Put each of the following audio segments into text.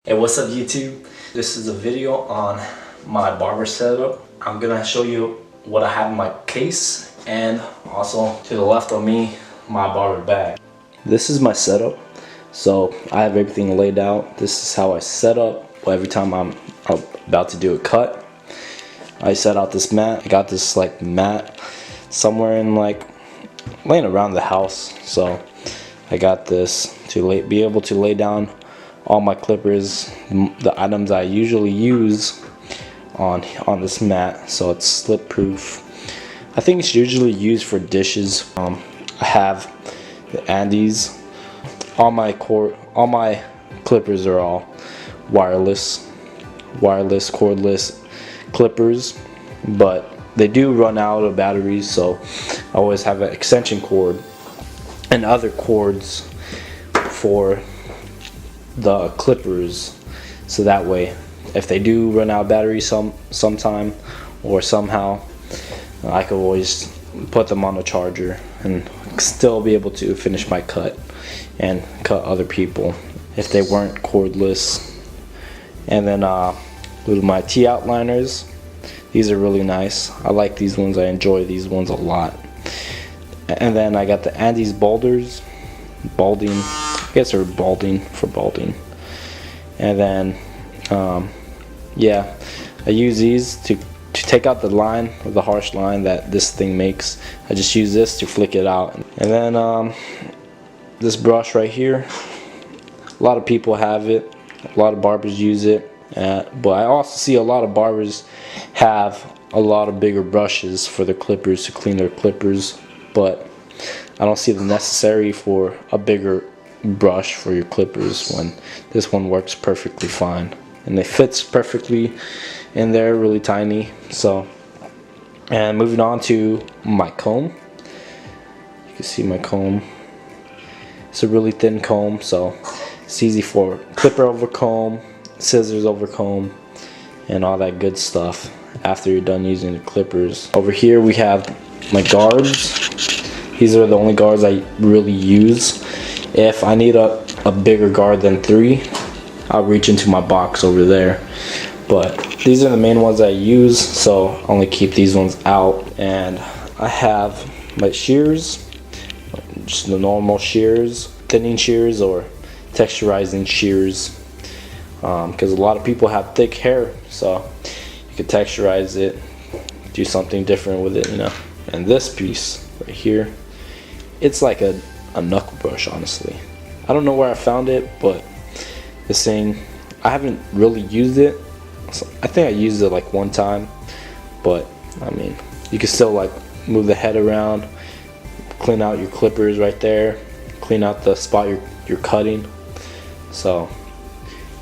Hey, what's up YouTube? This is a video on my barber setup. I'm gonna show you what I have in my case and also to the left of me, my barber bag. This is my setup. So I have everything laid out. This is how I set up every time I'm about to do a cut. I set out this mat. I got this like mat somewhere in laying around the house. So I got this to be able to lay down all my clippers, the items I usually use on this mat, so it's slip proof. I think it's usually used for dishes. I have the Andes. All my clippers are all wireless cordless clippers, but they do run out of batteries, so I always have an extension cord and other cords for the clippers, so that way if they do run out of battery sometime or somehow, I could always put them on a charger and still be able to finish my cut and cut other people if they weren't cordless. And then with my T outliners, these are really nice. I like these ones. I enjoy these ones a lot. And then I got the Andes balding, I guess they're balding. And then yeah, I use these to take out the line, or the harsh line that this thing makes. I just use this to flick it out. And then this brush right here, a lot of people have it, a lot of barbers use it, but I also see a lot of barbers have a lot of bigger brushes for their clippers to clean their clippers, but I don't see the necessary for a bigger brush for your clippers when this one works perfectly fine and it fits perfectly in there, really tiny. So, and moving on to my comb, you can see my comb. It's a really thin comb, so it's easy for clipper over comb, scissors over comb, and all that good stuff after you're done using the clippers. Over here we have my guards. These are the only guards I really use. If I need a bigger guard than 3, I'll reach into my box over there. But these are the main ones I use, so I only keep these ones out. And I have my shears, just the normal shears, thinning shears or texturizing shears. Because a lot of people have thick hair, so you can texturize it, do something different with it, you know. And this piece right here, it's like a knuckle brush, honestly. I don't know where I found it, but this thing, I haven't really used it. So I think I used it like one time, but I mean, you can still like move the head around, clean out your clippers right there, clean out the spot you're cutting. So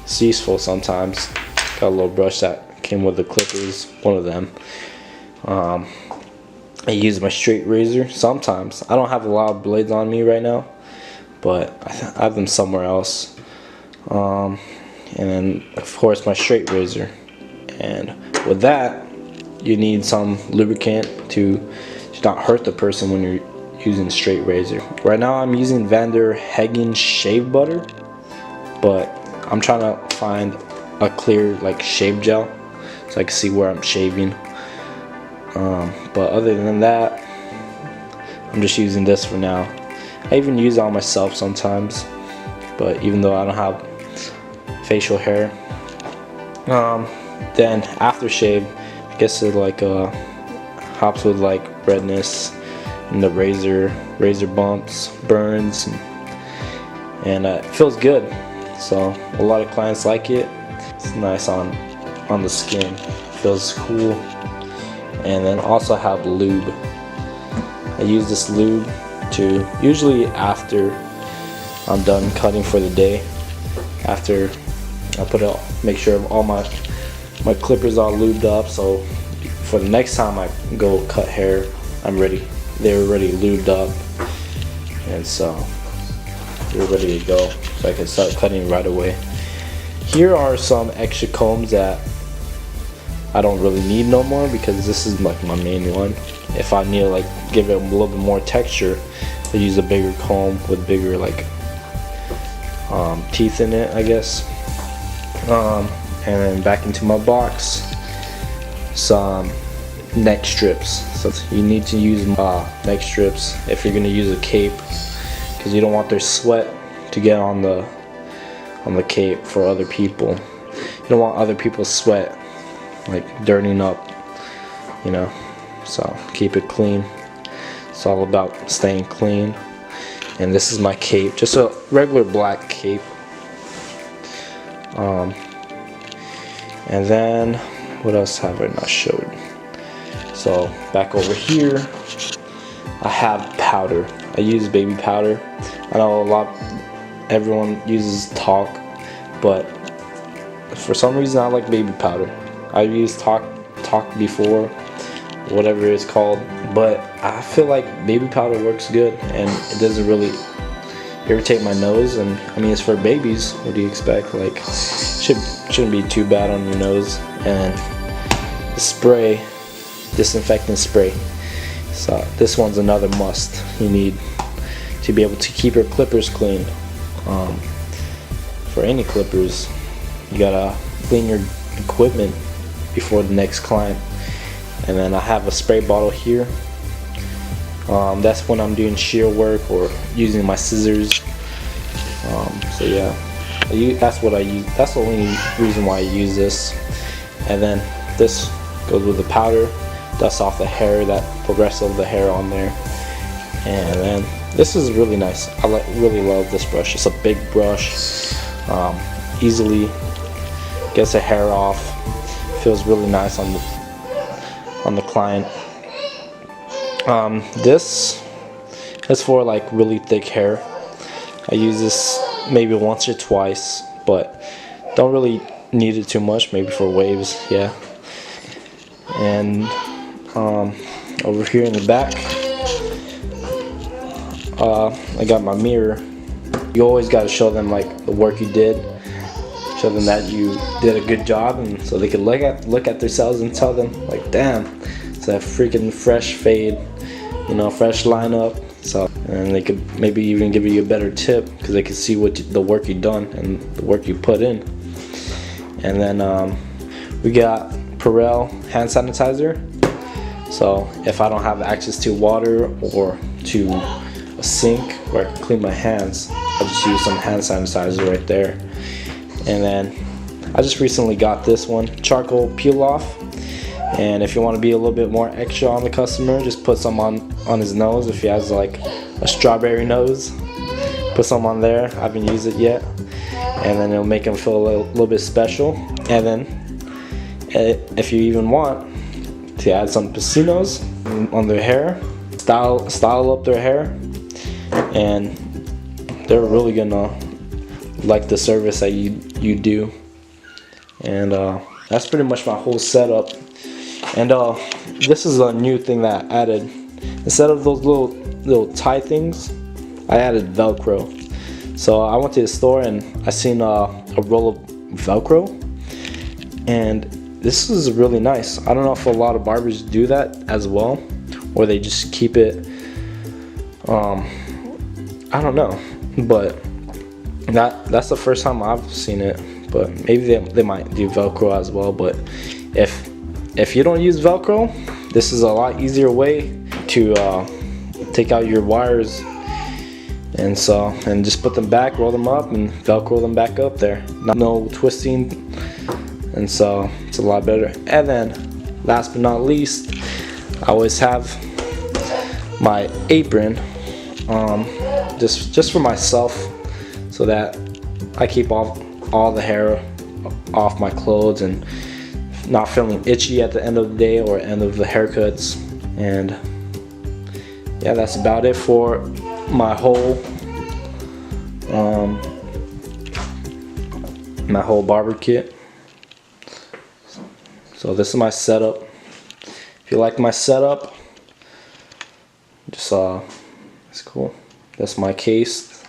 it's useful sometimes. Got a little brush that came with the clippers, one of them. I use my straight razor sometimes. I don't have a lot of blades on me right now, but I have them somewhere else. And then of course my straight razor. And with that, you need some lubricant to not hurt the person when you're using straight razor. Right now I'm using Vander Hagen shave butter, but I'm trying to find a clear like shave gel so I can see where I'm shaving. But other than that, I'm just using this for now. I even use it on myself sometimes, but even though I don't have facial hair. Then aftershave, I guess it like helps with like redness and the razor bumps, burns, and it feels good. So a lot of clients like it. It's nice on the skin, feels cool. And then also have lube. I use this lube to, usually after I'm done cutting for the day, after I put it, make sure all my clippers are lubed up, so for the next time I go cut hair, I'm ready. They're already lubed up, and so they're ready to go, so I can start cutting right away. Here are some extra combs that I don't really need no more, because this is like my main one. If I need to like give it a little bit more texture, I use a bigger comb with bigger like teeth in it, I guess. And then back into my box, some neck strips. So you need to use neck strips if you're gonna use a cape, because you don't want their sweat to get on the cape for other people. You don't want other people's sweat like dirtying up, you know. So keep it clean. It's all about staying clean. And this is my cape, just a regular black cape. And then what else have I not showed? So back over here, I have powder. I use baby powder. I know everyone uses talc, but for some reason I like baby powder. I've used talc before, whatever it's called, but I feel like baby powder works good and it doesn't really irritate my nose. And I mean, it's for babies. What do you expect? Like, shouldn't be too bad on your nose. And the spray, disinfectant spray. So this one's another must. You need to be able to keep your clippers clean. For any clippers, you gotta clean your equipment before the next client. And then I have a spray bottle here. That's when I'm doing shear work or using my scissors. So yeah, that's what I use. That's the only reason why I use this. And then this goes with the powder, dust off the hair, the rest of the hair on there. And then this is really nice. I really love this brush. It's a big brush, easily gets the hair off. Feels really nice on the client. This is for like really thick hair. I use this maybe once or twice, but don't really need it too much. Maybe for waves, yeah. And over here in the back, I got my mirror. You always got to show them like the work you did. Show them that you did a good job, and so they can look at themselves and tell them like, damn, it's a freaking fresh fade, you know, fresh lineup. So, and they could maybe even give you a better tip because they can see the work you done and the work you put in. And then we got Perel hand sanitizer. So if I don't have access to water or to a sink where I can clean my hands, I'll just use some hand sanitizer right there. And then I just recently got this one, charcoal peel off. And if you want to be a little bit more extra on the customer, just put some on his nose. If he has like a strawberry nose, put some on there. I haven't used it yet. And then it'll make him feel a little bit special. And then if you even want to add some pecinos on their hair, style up their hair, and they're really gonna like the service that you do. And that's pretty much my whole setup. And this is a new thing that I added. Instead of those little tie things, I added Velcro. So I went to the store and I seen a roll of Velcro, and this is really nice. I don't know if a lot of barbers do that as well, or they just keep it. I don't know, but that's the first time I've seen it. But maybe they might do Velcro as well. But if you don't use Velcro, this is a lot easier way to take out your wires, and just put them back, roll them up, and Velcro them back up there. No twisting, and so it's a lot better. And then last but not least, I always have my apron, just for myself, so that I keep all the hair off my clothes and not feeling itchy at the end of the day or end of the haircuts. And yeah, that's about it for my whole barber kit. So this is my setup. If you like my setup, just it's cool. That's my case.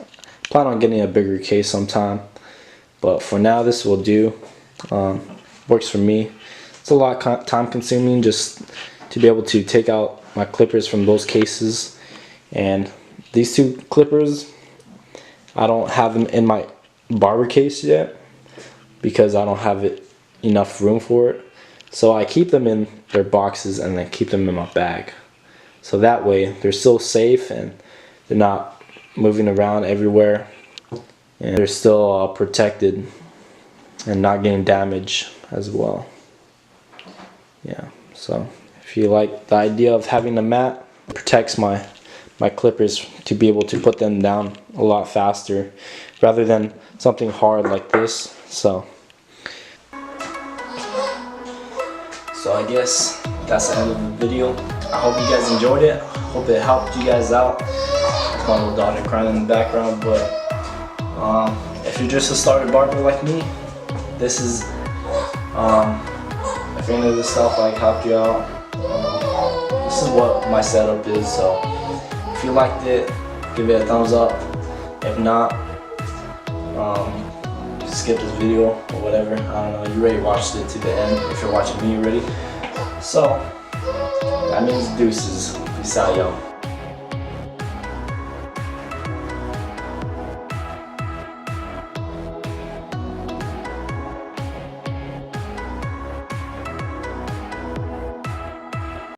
Plan on getting a bigger case sometime, but for now this will do. Works for me. It's a lot time consuming just to be able to take out my clippers from those cases. And these two clippers, I don't have them in my barber case yet, because I don't have enough room for it. So I keep them in their boxes and then keep them in my bag. So that way they're still safe and they're not moving around everywhere. And they're still protected and not getting damaged as well. Yeah, so if you like the idea of having a mat, it protects my clippers to be able to put them down a lot faster rather than something hard like this. So I guess that's the end of the video. I hope you guys enjoyed it. Hope it helped you guys out. There's my little daughter crying in the background, but if you're just a starter barber like me, this is if any of this stuff like helped you out, this is what my setup is. So if you liked it, give it a thumbs up. If not, skip this video or whatever. I don't know, you already watched it to the end if you're watching me already. So that means deuces. Peace out, y'all.